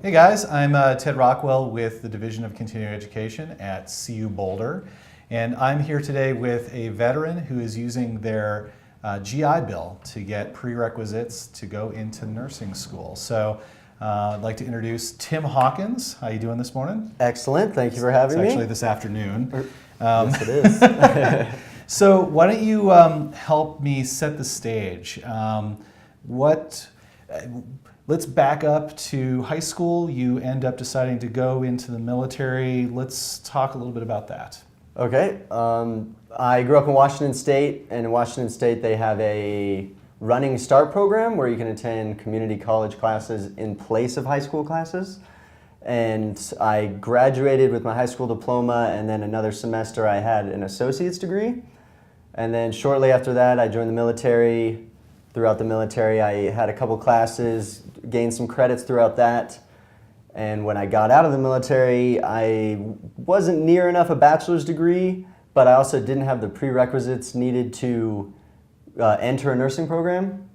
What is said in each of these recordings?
Hey guys, I'm Ted Rockwell with the Division of Continuing Education at Cu-Boulder, and I'm here today with a veteran who is using their GI Bill to get prerequisites to go into nursing school. So I'd like to introduce Tim Hawkins. How are you doing this morning? Excellent, thank you for having me. It's actually this afternoon. Yes, it is. So why don't you help me set the stage? Let's back up to high school. You end up deciding to go into the military. Let's talk a little bit about that. Okay, I grew up in Washington State, and in Washington State they have a running start program where you can attend community college classes in place of high school classes. And I graduated with my high school diploma, and then another semester I had an associate's degree. And then shortly after that I joined the military. Throughout the military I had a couple classes, gained some credits throughout that. And when I got out of the military, I wasn't near enough a bachelor's degree, but I also didn't have the prerequisites needed to enter a nursing program.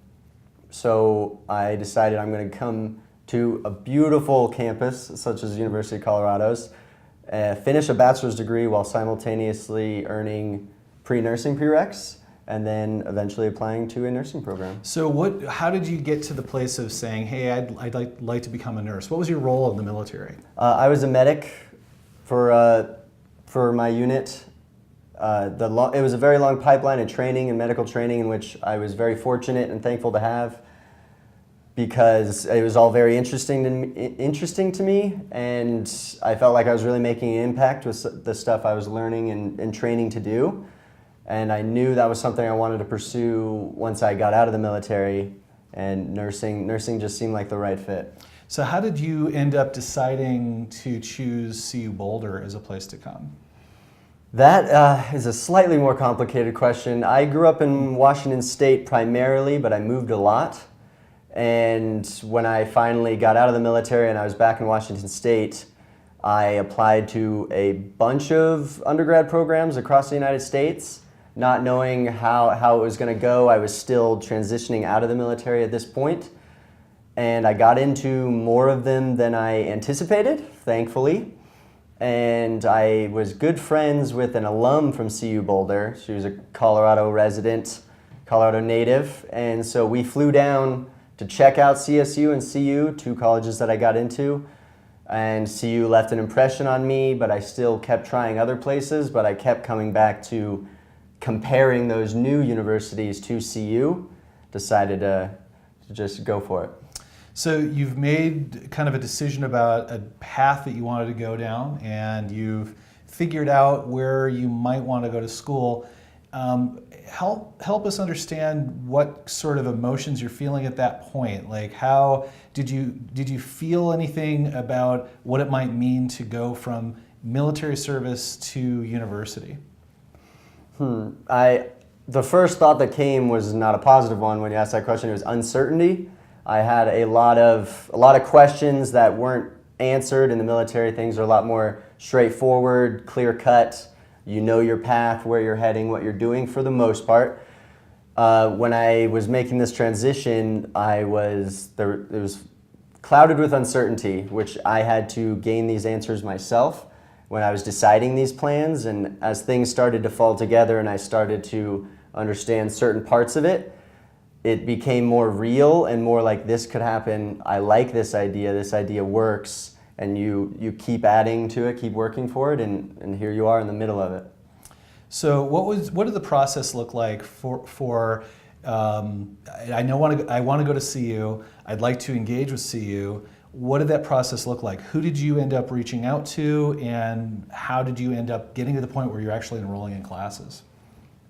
So I decided I'm going to come to a beautiful campus such as the University of Colorado's, finish a bachelor's degree while simultaneously earning pre-nursing prereqs, and then eventually applying to a nursing program. So how did you get to the place of saying, hey, I'd like to become a nurse? What was your role in the military? I was a medic for my unit. It was a very long pipeline of training and medical training in which I was very fortunate and thankful to have, because it was all very interesting to me, and I felt like I was really making an impact with the stuff I was learning and training to do. And I knew that was something I wanted to pursue once I got out of the military, and nursing just seemed like the right fit. So how did you end up deciding to choose Cu-Boulder as a place to come? That is a slightly more complicated question. I grew up in Washington State primarily, but I moved a lot. And when I finally got out of the military and I was back in Washington State, I applied to a bunch of undergrad programs across the United States. Not knowing how it was going to go. I was still transitioning out of the military at this point, and I got into more of them than I anticipated, thankfully. And I was good friends with an alum from Cu-Boulder. She was a Colorado resident, Colorado native, and so we flew down to check out CSU and CU, two colleges that I got into. And CU left an impression on me, but I still kept trying other places, but I kept coming back to comparing those new universities to CU, decided to just go for it. So you've made kind of a decision about a path that you wanted to go down, and you've figured out where you might want to go to school. Help us understand what sort of emotions you're feeling at that point. Like, how did you feel anything about what it might mean to go from military service to university? The first thought that came was not a positive one when you asked that question. It was uncertainty. I had a lot of questions that weren't answered in the military. Things are a lot more straightforward, clear cut. You know your path, where you're heading, what you're doing for the most part. When I was making this transition, it was clouded with uncertainty, which I had to gain these answers myself when I was deciding these plans. And as things started to fall together and I started to understand certain parts of it, it became more real and more like, this could happen. I like this idea works, and you keep adding to it, keep working for it, and here you are in the middle of it. So what did the process look like for I want to go to CU, I'd like to engage with CU. What did that process look like? Who did you end up reaching out to, and how did you end up getting to the point where you're actually enrolling in classes?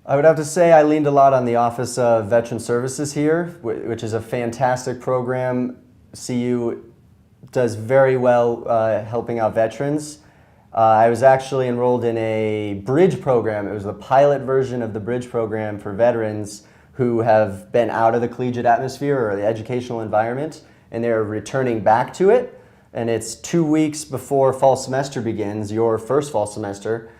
I would have to say I leaned a lot on the Office of Veteran Services here, which is a fantastic program. CU does very well helping out veterans. I was actually enrolled in a bridge program. It was the pilot version of the bridge program for veterans who have been out of the collegiate atmosphere or the educational environment, and they're returning back to it. And it's 2 weeks before fall semester begins, your first fall semester,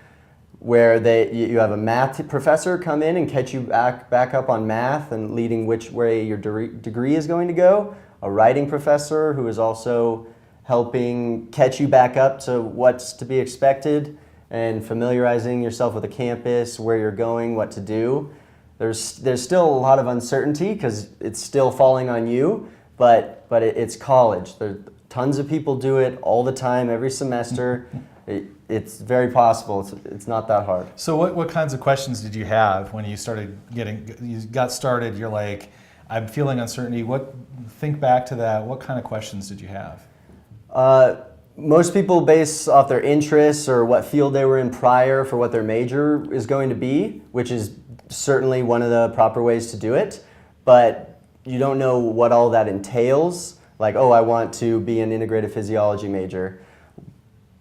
where you have a math professor come in and catch you back up on math and leading which way your degree is going to go, a writing professor who is also helping catch you back up to what's to be expected and familiarizing yourself with the campus, where you're going, what to do. There's still a lot of uncertainty because it's still falling on you, but it's college. There tons of people do it all the time, every semester. It's very possible. It's not that hard. So what kinds of questions did you have when you got started? You're like, I'm feeling uncertainty. Think back to that. What kind of questions did you have? Most people base off their interests or what field they were in prior for what their major is going to be, which is certainly one of the proper ways to do it. But you don't know what all that entails. Like, oh, I want to be an integrative physiology major.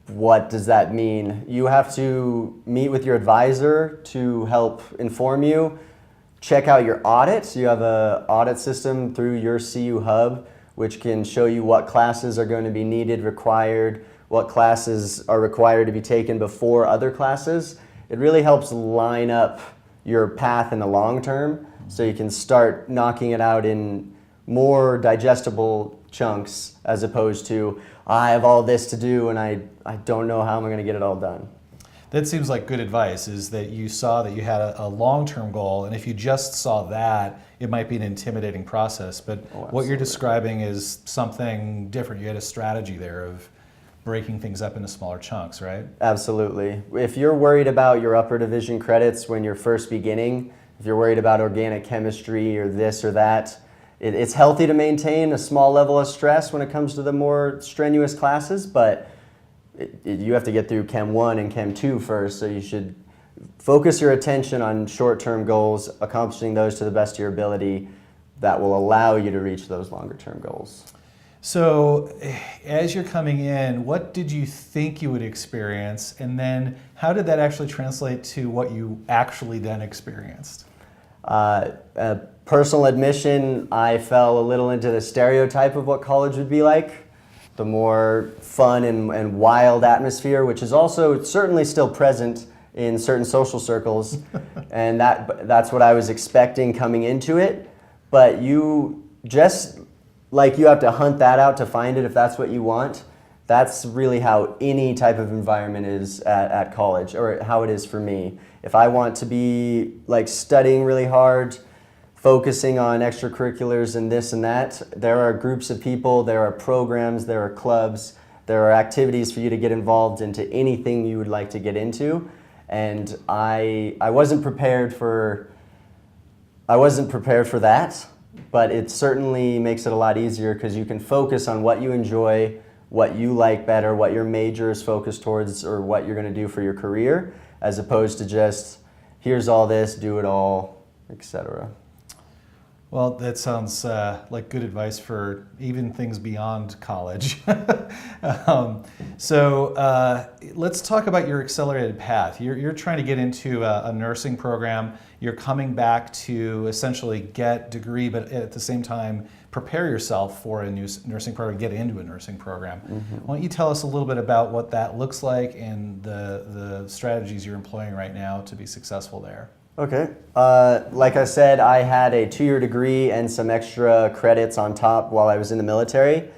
What does that mean? You have to meet with your advisor to help inform you. Check out your audits. You have an audit system through your CU Hub, which can show you what classes are going to be needed, required, what classes are required to be taken before other classes. It really helps line up your path in the long term so you can start knocking it out in more digestible chunks as opposed to, I have all this to do and I don't know how I'm going to get it all done. That seems like good advice, is that you saw that you had a long-term goal, and if you just saw that, it might be an intimidating process. But what you're describing is something different. You had a strategy there of breaking things up into smaller chunks, right? Absolutely. If you're worried about your upper division credits when you're first beginning, if you're worried about organic chemistry or this or that, it's healthy to maintain a small level of stress when it comes to the more strenuous classes, but you have to get through Chem 1 and Chem 2 first, so you should focus your attention on short-term goals, accomplishing those to the best of your ability that will allow you to reach those longer-term goals. So as you're coming in, what did you think you would experience, and then how did that actually translate to what you actually then experienced? Personal admission, I fell a little into the stereotype of what college would be like. The more fun and wild atmosphere, which is also certainly still present in certain social circles, and that's what I was expecting coming into it. But you just, like, you have to hunt that out to find it if that's what you want. That's really how any type of environment is at college, or how it is for me. If I want to be like studying really hard, focusing on extracurriculars and this and that, there are groups of people, there are programs, there are clubs, there are activities for you to get involved into anything you would like to get into. And I wasn't prepared for that, but it certainly makes it a lot easier because you can focus on what you enjoy, what you like better, what your major is focused towards, or what you're going to do for your career, as opposed to just, here's all this, do it all, etc. Well, that sounds like good advice for even things beyond college. So let's talk about your accelerated path. You're trying to get into a nursing program. You're coming back to essentially get degree, but at the same time prepare yourself for a new nursing program, get into a nursing program. Mm-hmm. Why don't you tell us a little bit about what that looks like and the strategies you're employing right now to be successful there? Okay. Like I said, I had a 2-year degree and some extra credits on top while I was in the military,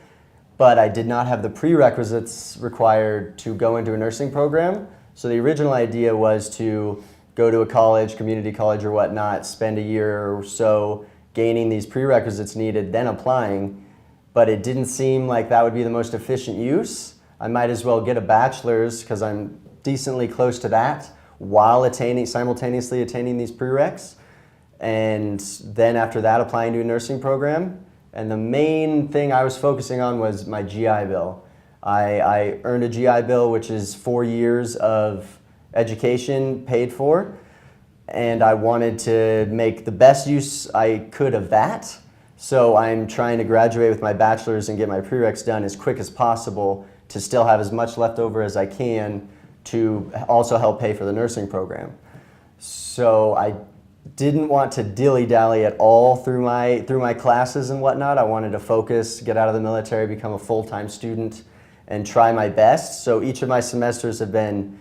but I did not have the prerequisites required to go into a nursing program. So the original idea was to go to a college, community college or whatnot, spend a year or so gaining these prerequisites needed, then applying, but it didn't seem like that would be the most efficient use. I might as well get a bachelor's because I'm decently close to that, while simultaneously attaining these prereqs, and then after that applying to a nursing program. And the main thing I was focusing on was my GI Bill. I earned a GI Bill, which is 4 years of education paid for, and I wanted to make the best use I could of that. So I'm trying to graduate with my bachelor's and get my prereqs done as quick as possible to still have as much left over as I can to also help pay for the nursing program. So I didn't want to dilly-dally at all through my classes and whatnot. I wanted to focus, get out of the military, become a full-time student, and try my best. So each of my semesters have been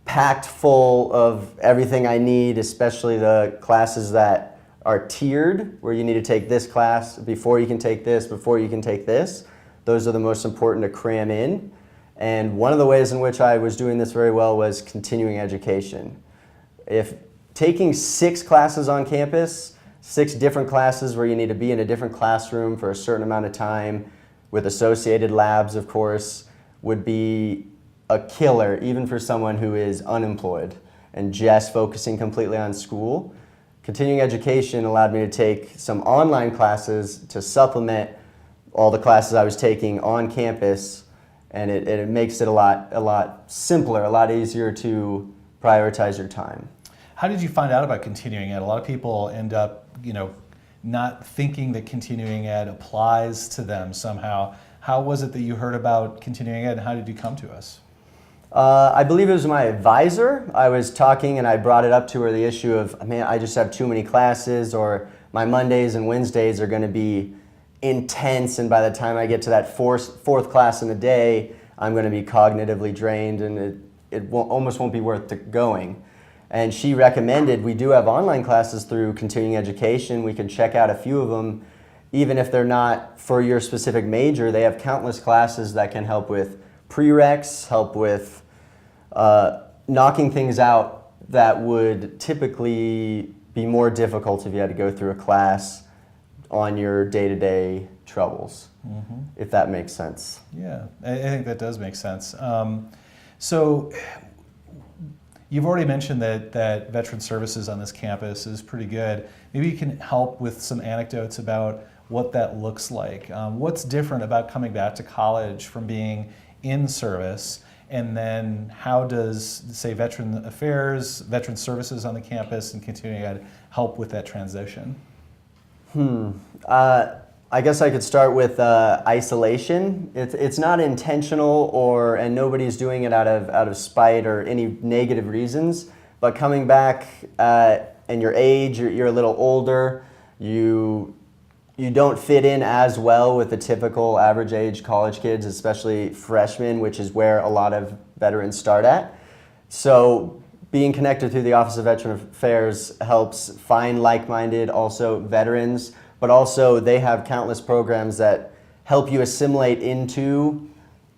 packed full of everything I need, especially the classes that are tiered, where you need to take this class before you can take this, before you can take this. those are the most important to cram in. And one of the ways in which I was doing this very well was continuing education. If taking 6 classes on campus, 6 different classes where you need to be in a different classroom for a certain amount of time with associated labs, of course, would be a killer even for someone who is unemployed and just focusing completely on school. Continuing education allowed me to take some online classes to supplement all the classes I was taking on campus, and it makes it a lot simpler, a lot easier to prioritize your time. How did you find out about continuing ed? A lot of people end up, not thinking that continuing ed applies to them somehow. How was it that you heard about continuing ed, and how did you come to us? I believe it was my advisor. I was talking and I brought it up to her, the issue of, man, I just have too many classes, or my Mondays and Wednesdays are going to be intense, and by the time I get to that fourth class in the day, I'm going to be cognitively drained, and it almost won't be worth going. And she recommended we do have online classes through continuing education. We can check out a few of them. Even if they're not for your specific major, they have countless classes that can help with prereqs, help with knocking things out that would typically be more difficult if you had to go through a class on your day-to-day troubles, if that makes sense. Yeah, I think that does make sense. So you've already mentioned that veteran services on this campus is pretty good. Maybe you can help with some anecdotes about what that looks like. What's different about coming back to college from being in service, and then how does, say, Veteran Affairs, Veteran Services on the campus and continuing ed help with that transition? I guess I could start with isolation. It's not intentional, and nobody's doing it out of spite or any negative reasons, but coming back and your age, you're a little older, you don't fit in as well with the typical average age college kids, especially freshmen, which is where a lot of veterans start at. So being connected through the Office of Veteran Affairs helps find like-minded also veterans, but also they have countless programs that help you assimilate into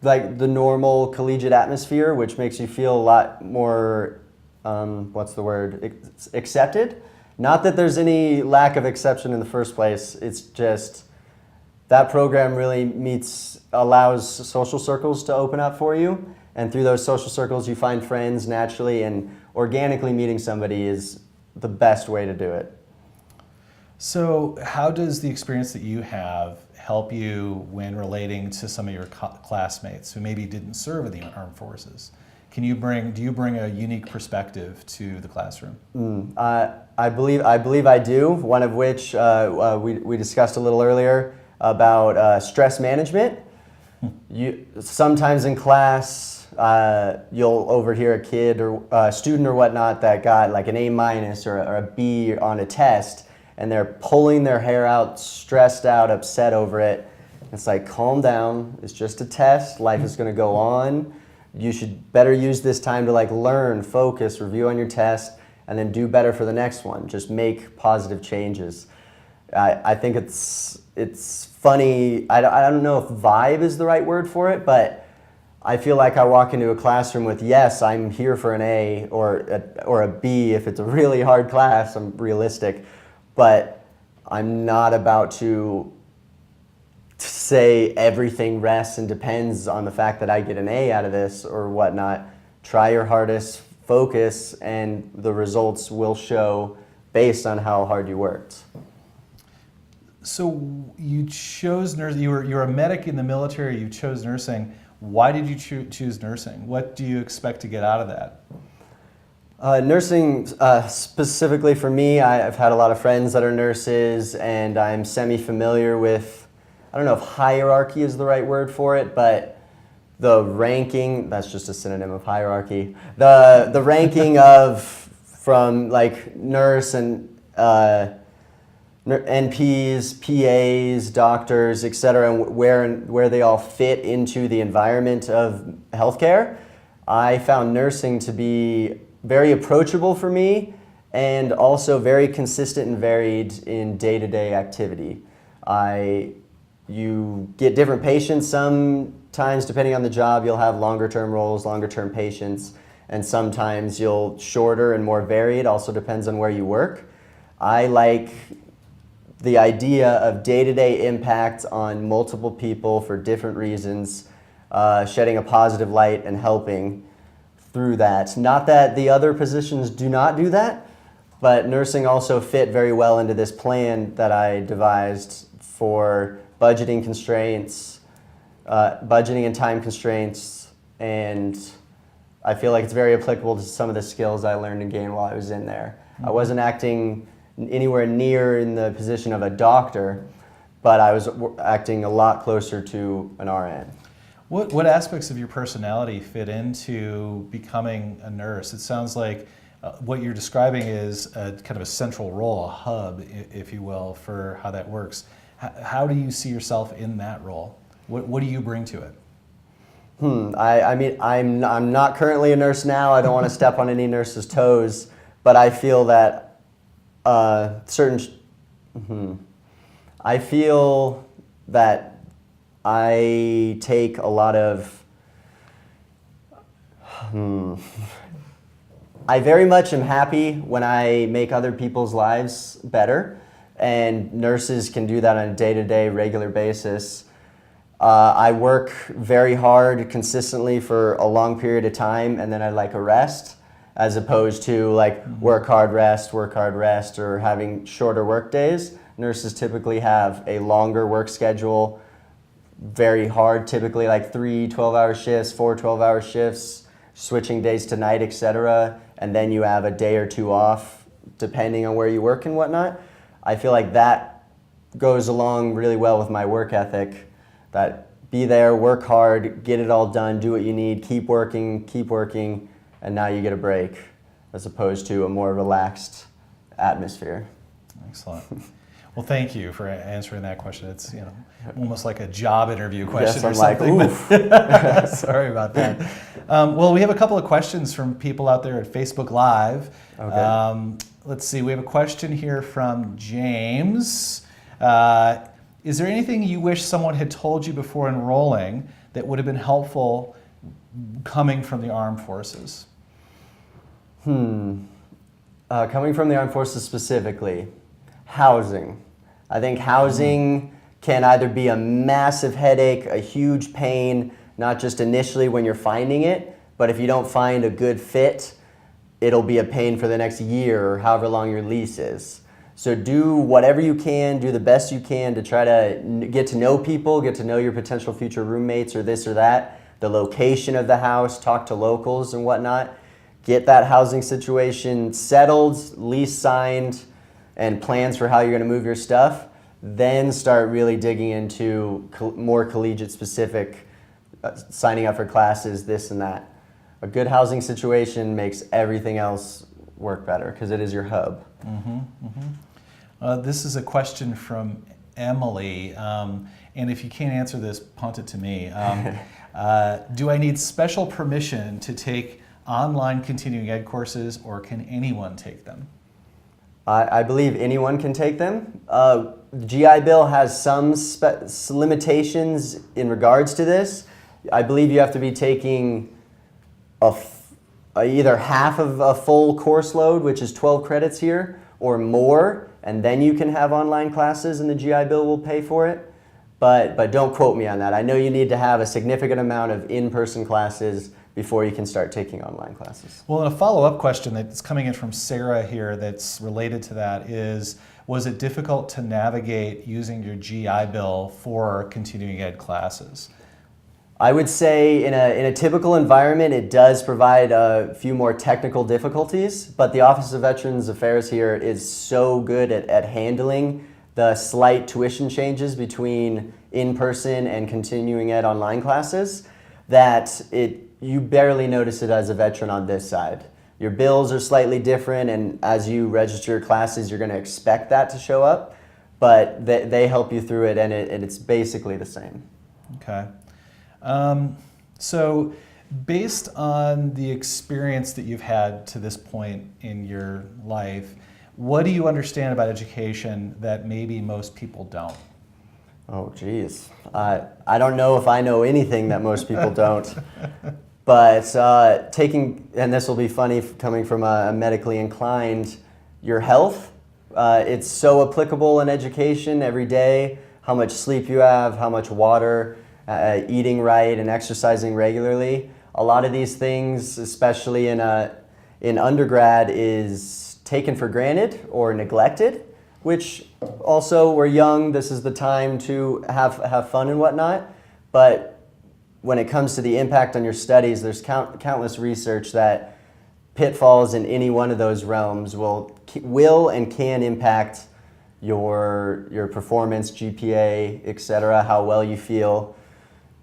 like the normal collegiate atmosphere, which makes you feel a lot more, accepted. Not that there's any lack of exception in the first place, it's just that program really allows social circles to open up for you, and through those social circles you find friends naturally, and organically meeting somebody is the best way to do it. So how does the experience that you have help you when relating to some of your classmates who maybe didn't serve in the armed forces? Do you bring a unique perspective to the classroom? I believe I do. One of which we discussed a little earlier about stress management. Sometimes in class you'll overhear a kid or a student or whatnot that got like an A- or a B on a test, and they're pulling their hair out, stressed out, upset over it. It's like, calm down. It's just a test. Life is going to go on. You should better use this time to learn, focus, review on your test, and then do better for the next one. Just make positive changes. I think it's funny. I don't know if vibe is the right word for it, but I feel like I walk into a classroom with, yes, I'm here for an A or a B if it's a really hard class. I'm realistic, but I'm not about to say everything rests and depends on the fact that I get an A out of this or whatnot. Try your hardest, focus, and the results will show based on how hard you worked. So you chose nursing. You're a medic in the military. You chose nursing. Why did you choose nursing? What do you expect to get out of that? Nursing, specifically for me, I've had a lot of friends that are nurses, and I'm semi-familiar with, I don't know if hierarchy is the right word for it, but the ranking, that's just a synonym of hierarchy, the ranking of from nurse and NPs, PAs, doctors, etc., and where they all fit into the environment of healthcare. I found nursing to be very approachable for me, and also very consistent and varied in day-to-day activity. I you get different patients. Sometimes, depending on the job, you'll have longer term roles, longer term patients, and sometimes you'll shorter and more varied. Also depends on where you work. I like the idea of day-to-day impact on multiple people for different reasons, shedding a positive light and helping through that. Not that the other positions do not do that, but nursing also fit very well into this plan that I devised for budgeting constraints, budgeting and time constraints, and I feel like it's very applicable to some of the skills I learned and gained while I was in there. I wasn't acting anywhere near in the position of a doctor, but I was acting a lot closer to an RN. What aspects of your personality fit into becoming a nurse? It sounds like what you're describing is a kind of a central role, a hub, if you will, for how that works. How do you see yourself in that role? What do you bring to it? I mean, I'm not currently a nurse now. I don't want to step on any nurse's toes, but I feel that I feel that I take a lot of, I very much am happy when I make other people's lives better, and nurses can do that on a day-to-day, regular basis. I work very hard consistently for a long period of time, and then I like a rest, as opposed to like work hard, rest, or having shorter work days. Nurses typically have a longer work schedule, very hard, typically like 3 12-hour shifts, 4 12-hour shifts, switching days to night, etc. And then you have a day or two off, depending on where you work and whatnot. I feel like that goes along really well with my work ethic, that be there, work hard, get it all done, do what you need, keep working, and now you get a break, as opposed to a more relaxed atmosphere. Excellent. Well, thank you for answering that question. It's almost like a job interview question or something. Like, oof. Sorry about that. Well, we have a couple of questions from people out there at Facebook Live. Okay. Let's see. We have a question here from James. Is there anything you wish someone had told you before enrolling that would have been helpful coming from the armed forces? Coming from the armed forces specifically, housing. I think housing can either be a massive headache, a huge pain, not just initially when you're finding it, but if you don't find a good fit, it'll be a pain for the next year or however long your lease is. So do whatever you can, do the best you can to try to get to know people, get to know your potential future roommates or this or that, the location of the house, talk to locals and whatnot. Get that housing situation settled, lease signed, and plans for how you're going to move your stuff. Then start really digging into more collegiate specific, signing up for classes, this and that. A good housing situation makes everything else work better because it is your hub. This is a question from Emily, and if you can't answer this, punt it to me. Do I need special permission to take online continuing ed courses, or can anyone take them? I believe anyone can take them. The GI Bill has some limitations in regards to this. I believe you have to be taking either half of a full course load, which is 12 credits here, or more, and then you can have online classes and the GI Bill will pay for it. But don't quote me on that. I know you need to have a significant amount of in-person classes before you can start taking online classes. Well, and a follow-up question that's coming in from Sarah here that's related to that is, was it difficult to navigate using your GI Bill for continuing ed classes? I would say in a typical environment, it does provide a few more technical difficulties, but the Office of Veterans Affairs here is so good at handling the slight tuition changes between in-person and continuing ed online classes that you barely notice it as a veteran on this side. Your bills are slightly different, and as you register your classes, you're going to expect that to show up, but they help you through it, and it's basically the same. Okay. So based on the experience that you've had to this point in your life, what do you understand about education that maybe most people don't? Oh, geez. I don't know if I know anything that most people don't. But and this will be funny coming from a medically inclined, your health, it's so applicable in education every day, how much sleep you have, how much water, eating right and exercising regularly. A lot of these things, especially in undergrad, is taken for granted or neglected, which also we're young, this is the time to have fun and whatnot. But when it comes to the impact on your studies, there's countless research that pitfalls in any one of those realms will and can impact your performance, GPA, etc., how well you feel.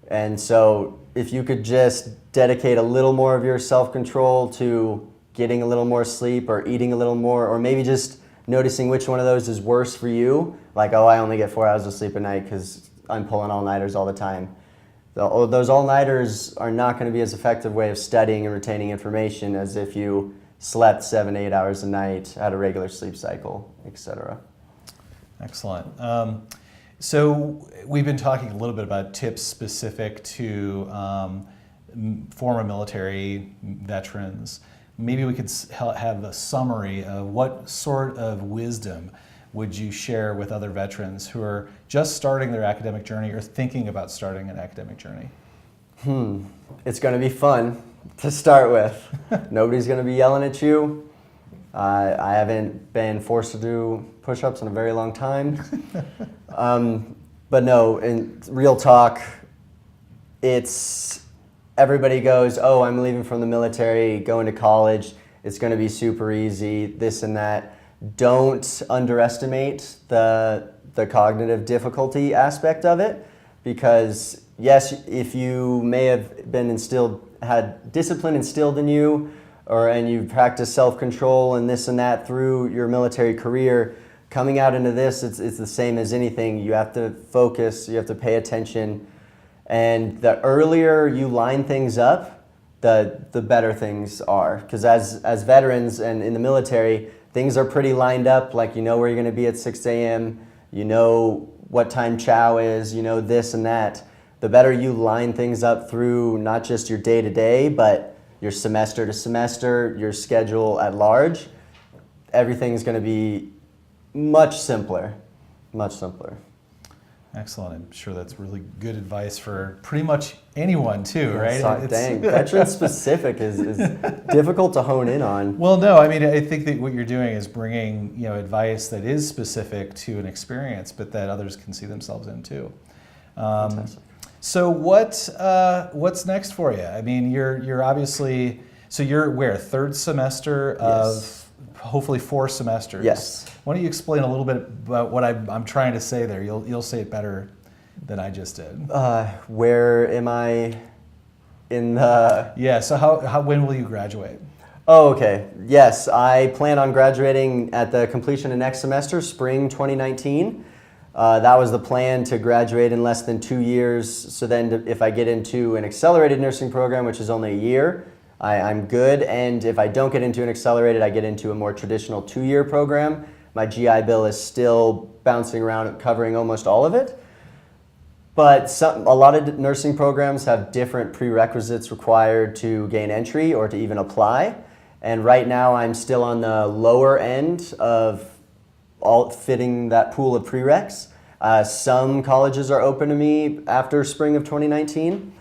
And so if you could just dedicate a little more of your self-control to getting a little more sleep or eating a little more, or maybe just noticing which one of those is worse for you, like, oh, I only get 4 hours of sleep a night because I'm pulling all-nighters all the time. Those all-nighters are not going to be as effective way of studying and retaining information as if you slept 7-8 hours a night, had a regular sleep cycle, etc. Excellent. So we've been talking a little bit about tips specific to former military veterans. Maybe we could have a summary of what sort of wisdom would you share with other veterans who are just starting their academic journey or thinking about starting an academic journey? It's going to be fun to start with. Nobody's going to be yelling at you. I haven't been forced to do push-ups in a very long time. But no, in real talk, everybody goes, oh, I'm leaving from the military, going to college, it's going to be super easy, this and that. Don't underestimate the cognitive difficulty aspect of it, because yes, if you may have been had discipline instilled in you, and you've practiced self-control and this and that through your military career, coming out into this, it's the same as anything. You have to focus, you have to pay attention, and the earlier you line things up, the better things are. Because as veterans and in the military, things are pretty lined up, like you know where you're going to be at 6 a.m., you know what time chow is, you know this and that. The better you line things up through not just your day-to-day, but your semester to semester, your schedule at large, everything's going to be much simpler, much simpler. Excellent. I'm sure that's really good advice for pretty much anyone too, right? Dang, veteran specific is difficult to hone in on. Well, no, I mean, I think that what you're doing is bringing, advice that is specific to an experience, but that others can see themselves in too. Fantastic. So what's next for you? I mean, you're obviously, so you're where, third semester of hopefully 4 semesters? Yes. Why don't you explain a little bit about what I'm trying to say there? You'll say it better than I just did. Where am I in the... Yeah, so when will you graduate? Oh, okay. Yes, I plan on graduating at the completion of next semester, spring 2019. That was the plan, to graduate in less than 2 years. So then if I get into an accelerated nursing program, which is only a year, I'm good. And if I don't get into an accelerated, I get into a more traditional 2-year program. My GI Bill is still bouncing around, covering almost all of it. But a lot of nursing programs have different prerequisites required to gain entry or to even apply. And right now I'm still on the lower end of fitting that pool of prereqs. Some colleges are open to me after spring of 2019.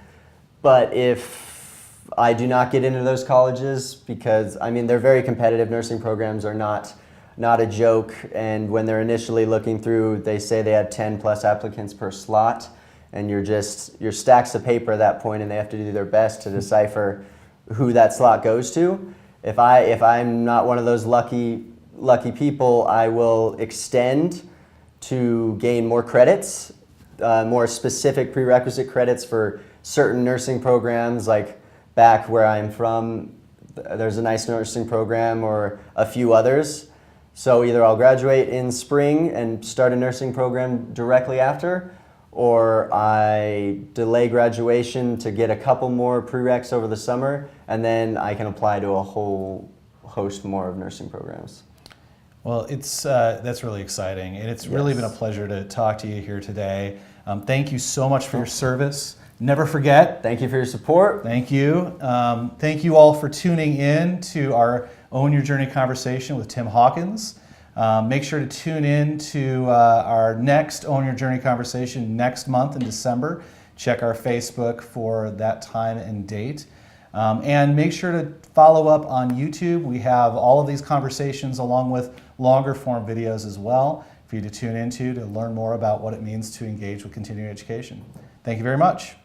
But if I do not get into those colleges, because I mean they're very competitive, nursing programs are not a joke, and when they're initially looking through, they say they have 10 plus applicants per slot, and you're stacks of paper at that point, and they have to do their best to decipher who that slot goes to. If I'm not one of those lucky people, I will extend to gain more credits, more specific prerequisite credits for certain nursing programs. Like back where I'm from, there's a nice nursing program, or a few others. So either I'll graduate in spring and start a nursing program directly after, or I delay graduation to get a couple more prereqs over the summer, and then I can apply to a whole host more of nursing programs. Well, that's really exciting, and it's really been a pleasure to talk to you here today. Thank you so much for your service. Never forget. Thank you for your support. Thank you. Thank you all for tuning in to our Own Your Journey conversation with Tim Hawkins. Make sure to tune in to our next Own Your Journey conversation next month in December. Check our Facebook for that time and date. And make sure to follow up on YouTube. We have all of these conversations along with longer form videos as well for you to tune into to learn more about what it means to engage with continuing education. Thank you very much.